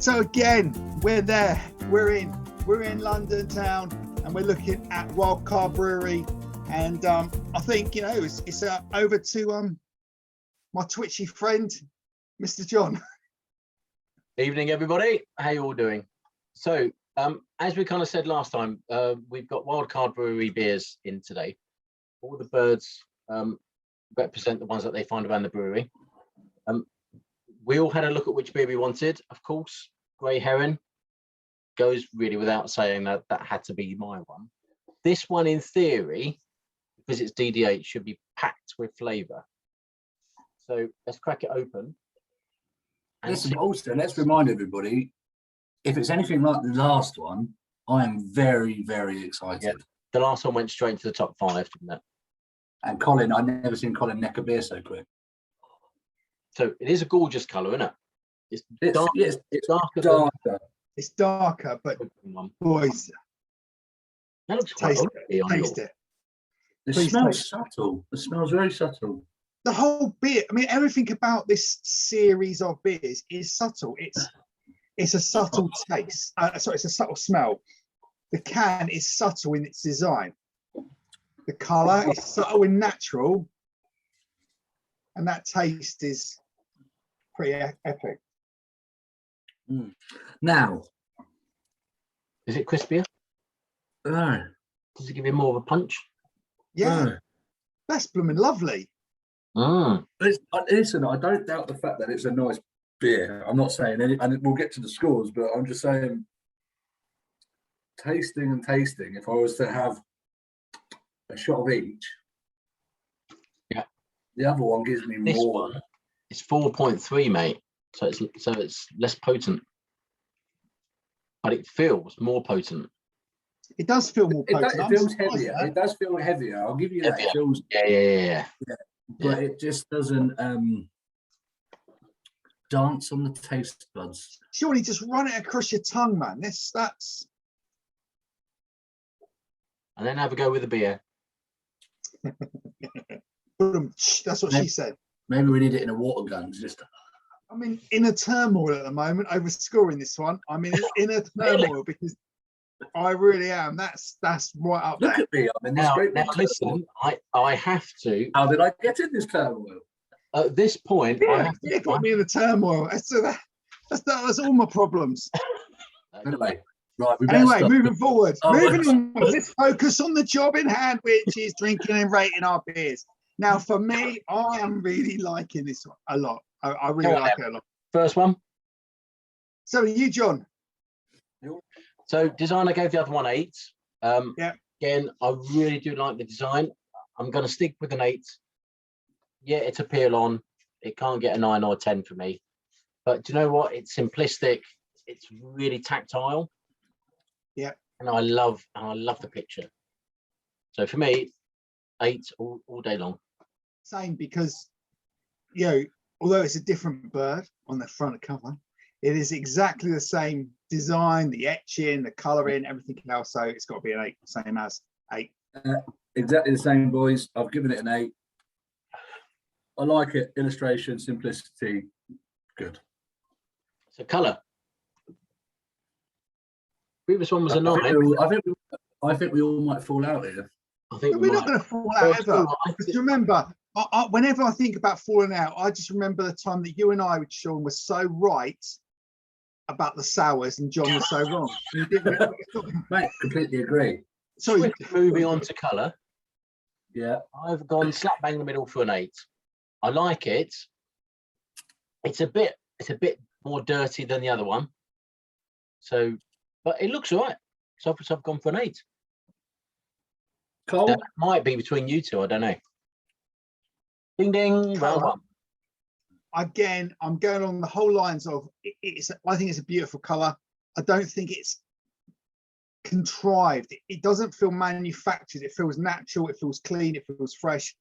So again, we're there. We're in London town, and we're looking at Wildcard Brewery. And I think it's over to my twitchy friend, Mr. John. Evening, everybody. How you all doing? So, as we kind of said last time, we've got Wildcard Brewery beers in today. All the birds represent the ones that they find around the brewery. We all had a look at which beer we wanted. Of course, Grey Heron goes really without saying that had to be my one. This one, in theory, because it's DD8, should be packed with flavour. So let's crack it open. Listen, also, let's remind everybody, if it's anything like the last one, I am very, very excited. Yeah, the last one went straight into the top 5, didn't it? And Colin, I've never seen Colin neck a beer so quick. So it is a gorgeous colour, isn't it? It's darker. It's darker, but boys, that looks quite taste it. It smells subtle. It smells very subtle. The whole beer, I mean, everything about this series of beers is subtle. It's a subtle taste. Sorry, it's a subtle smell. The can is subtle in its design. The colour is subtle and natural, and that taste is pretty epic. Now, is it crispier? No. Does it give you more of a punch? Yeah, that's blooming lovely. Listen, I don't doubt the fact that it's a nice beer. I'm not saying any, and we'll get to the scores, but I'm just saying, tasting. If I was to have a shot of each, yeah, the other one gives me this more. One, it's 4.3, mate. So it's less potent, but it feels more potent. It does feel more potent. It feels heavier. It does feel heavier. I'll give you that. It feels, yeah. But it just doesn't dance on the taste buds. Surely just run it across your tongue, man. That's. And then have a go with the beer. That's what she said. Maybe we need it in a water gun. I'm in inner turmoil at the moment over scoring this one. I'm in inner turmoil because I really am. That's right up there. Look at me. I'm in this great now listen, I have to. How did I get in this turmoil? At this point, Yeah, I have to. You got me in the turmoil. That's all my problems. Anyway, right. Anyway, moving forward. Moving on. Let's focus on the job in hand, which is drinking and rating our beers. Now, for me, I am really liking this one a lot. I really like it a lot. First one. So, you, John. So, designer gave the other one 8. Yeah. Again, I really do like the design. I'm going to stick with an 8. Yeah, it's a peel on. It can't get a 9 or a 10 for me. But do you know what? It's simplistic. It's really tactile. Yeah. And I love the picture. So for me, 8 all day long. Same, because although it's a different bird on the front cover, it is exactly the same design, the etching, the colouring, everything else. So it's got to be an 8, same as 8. Exactly the same, boys. I've given it an 8. I like it. Illustration, simplicity, good. So colour. Previous one was a 9. I think we all might fall out here. I think we're not going to fall out ever. Because remember, whenever I think about falling out, I just remember the time that you and I, with Sean, were so right about the sours and John was so wrong. Mate, completely agree. So moving on to colour. Yeah. I've gone slap bang in the middle for an 8. I like it. It's a bit more dirty than the other one. So, but it looks all right. So I've gone for an 8. Cole? That might be between you two, I don't know. Ding ding, round one. Again, I'm going along the whole lines of I think it's a beautiful colour. I don't think it's contrived. It doesn't feel manufactured. It feels natural. It feels clean. It feels fresh.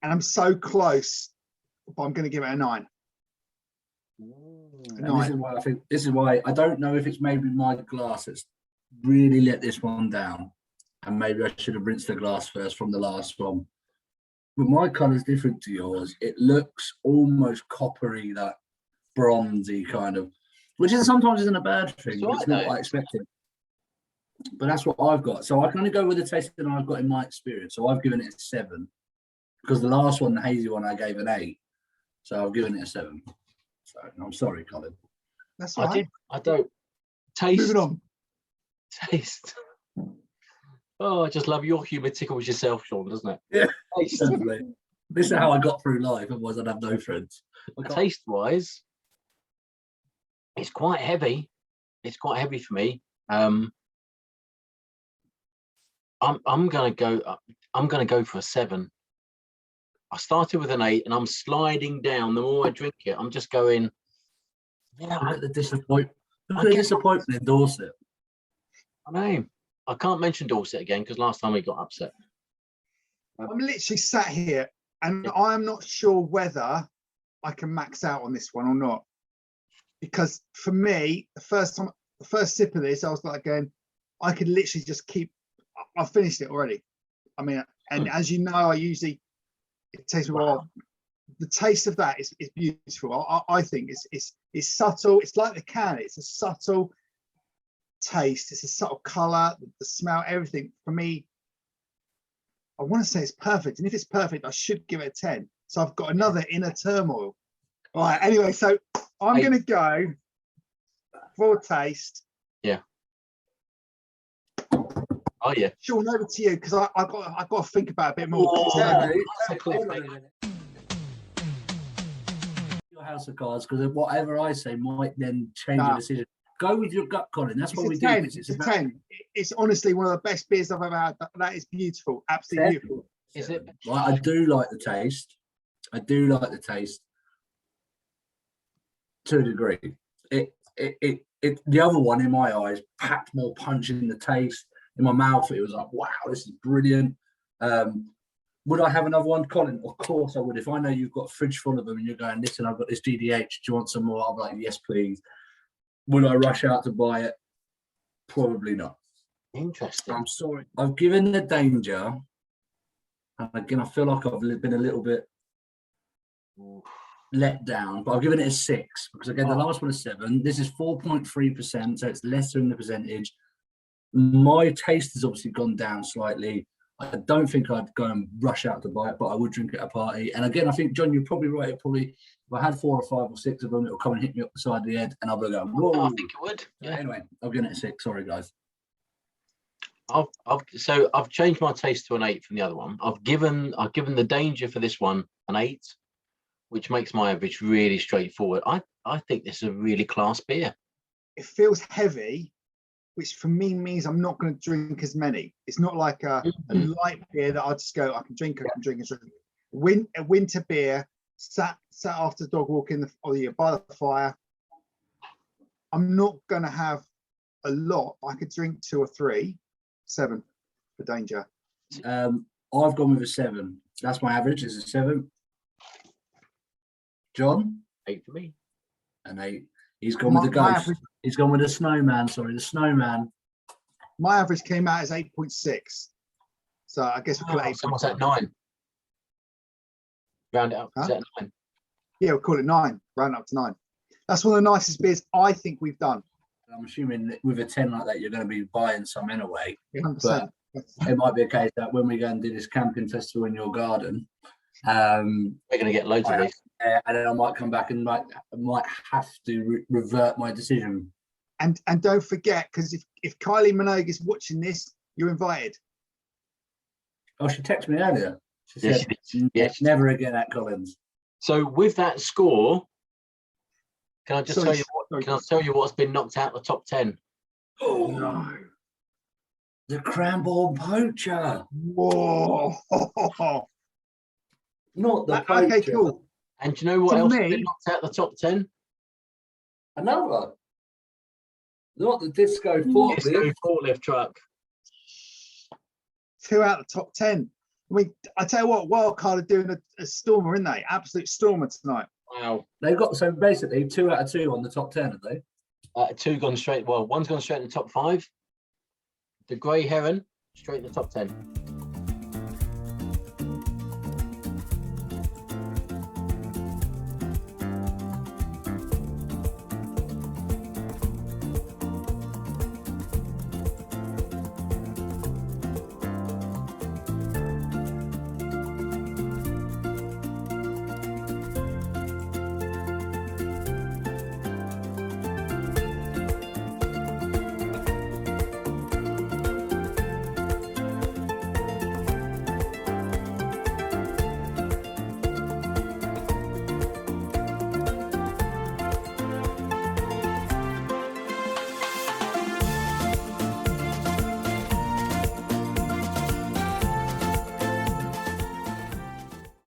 And I'm so close, but I'm going to give it a 9. This is why I don't know if it's maybe my glass that's really let this one down, and maybe I should have rinsed the glass first from the last one. But my colour is different to yours. It looks almost coppery, that bronzy kind of. which is sometimes isn't a bad thing. That's right, It's not what I expected. But that's what I've got. So I can only go with the taste that I've got in my experience. So I've given it a 7 because the last one, the hazy one, I gave an 8. So I've given it a 7. So I'm sorry, Colin. That's all right. I don't taste. Moving on. Taste. Oh, I just love your humour tickles yourself, Sean, doesn't it? Yeah. Taste. This is how I got through life. Otherwise, I'd have no friends. Taste-wise, it's quite heavy. It's quite heavy for me. I'm gonna go for a 7. I started with an 8 and I'm sliding down. The more I drink it, I'm just going. Yeah, Look at the disappointment. Look at the disappointment in Dorset. I know. I can't mention Dorset again because last time we got upset. I'm literally sat here and I'm not sure whether I can max out on this one or not. Because for me, the first sip of this, I was like going, I could literally just keep. I finished it already. I mean, and as you know, it takes a while. The taste of that is beautiful. I think it's subtle. It's like the can. It's a subtle taste. It's a subtle color, the smell, everything. For me, I want to say it's perfect. And if it's perfect, I should give it a 10. So I've got another inner turmoil. All right. Anyway, so I'm going to go for taste. Yeah. Oh yeah. Sean, over to you because I've got to think about it a bit more. Your house of cards, because whatever I say might then change your decision. Go with your gut, Colin. That's what we do. It's a 10. It's honestly one of the best beers I've ever had. That is beautiful. Absolutely beautiful. Is it? Well, I do like the taste. To a degree. The other one, in my eyes, packed more punch in the taste. In my mouth, it was like, wow, this is brilliant. Would I have another one, Colin? Of course I would. If I know you've got a fridge full of them and you're going, listen, I've got this GDH. Do you want some more? I'm like, yes, please. Would I rush out to buy it? Probably not. Interesting. I'm sorry. I've given the danger. And again, I feel like I've been a little bit let down, but I've given it a 6 because again, the last one is 7. This is 4.3%, so it's lesser in the percentage. My taste has obviously gone down slightly. I don't think I'd go and rush out to buy it, but I would drink it at a party. And again, I think, John, you're probably right. If I had 4 or 5 or 6 of them, it'll come and hit me up the side of the head, and I'll be going, whoa. I think it would. Yeah. Anyway, I'll give it a 6. Sorry, guys. I've changed my taste to an 8 from the other one. I've given the danger for this one an 8, which makes my average really straightforward. I think this is a really class beer. It feels heavy, which for me means I'm not going to drink as many. It's not like a light beer that I just go, I can drink. A winter beer, sat after dog walking by the fire. I'm not going to have a lot. I could drink 2 or 3. 7 for danger. I've gone with a 7. That's my average. Is a 7. John? 8 for me. An 8. He's gone with the ghost. He's gone with the snowman. Sorry, the snowman. My average came out as 8.6. So I guess we'll call it 8. So what's that, 9? Round it up. Huh? Is that 9? Yeah, we'll call it 9. Round up to 9. That's one of the nicest beers I think we've done. I'm assuming that with a 10 like that, you're going to be buying some anyway. 100%. But it might be a case that when we go and do this camping festival in your garden, we're going to get loads of these. And then I might come back and might have to revert my decision. And don't forget, because if Kylie Minogue is watching this, you're invited. Oh, she texted me earlier. She Yes, said, she did. Yes. never again at Collins. So with that score, can I just Sorry, tell you what's been knocked out the top 10? Oh No. The Cranbourne Poacher. Whoa. Not the Poacher. Okay, cool. And do you know what else has been knocked out the top 10? Another. Not the disco forklift truck. 2 out of the top 10. I mean, I tell you what, Wildcard are doing a stormer, aren't they? Absolute stormer tonight. Wow. They've got, so basically 2 out of 2 on the top 10, have they? 2 gone straight. Well, one's gone straight in the top 5. The Grey Heron straight in the top 10.